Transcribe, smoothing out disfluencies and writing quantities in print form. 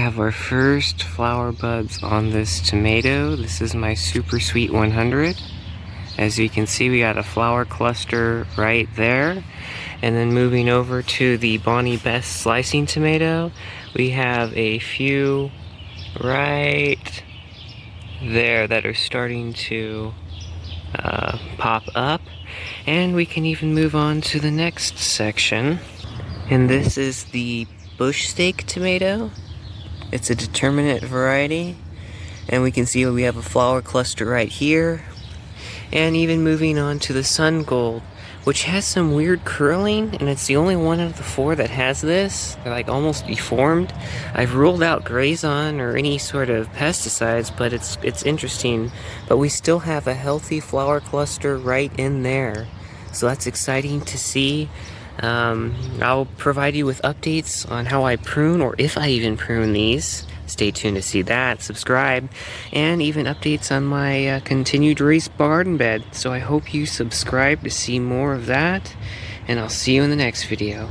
have our first flower buds on this tomato. This is my Super Sweet 100. As you can see, we got a flower cluster right there. And then moving over to the Bonnie Best slicing tomato, we have a few right there that are starting to pop up. And we can even move on to the next section. And this is the bush steak tomato. It's a determinate variety. And we can see we have a flower cluster right here. And even moving on to the sun gold, which has some weird curling, and it's the only one out of the four that has this. They're like almost deformed. I've ruled out grazon or any sort of pesticides, but it's interesting. But we still have a healthy flower cluster right in there. So that's exciting to see. I'll provide you with updates on how I prune, or if I even prune these. Stay tuned to see that, subscribe, and even updates on my continued raised garden bed. So I hope you subscribe to see more of that, and I'll see you in the next video.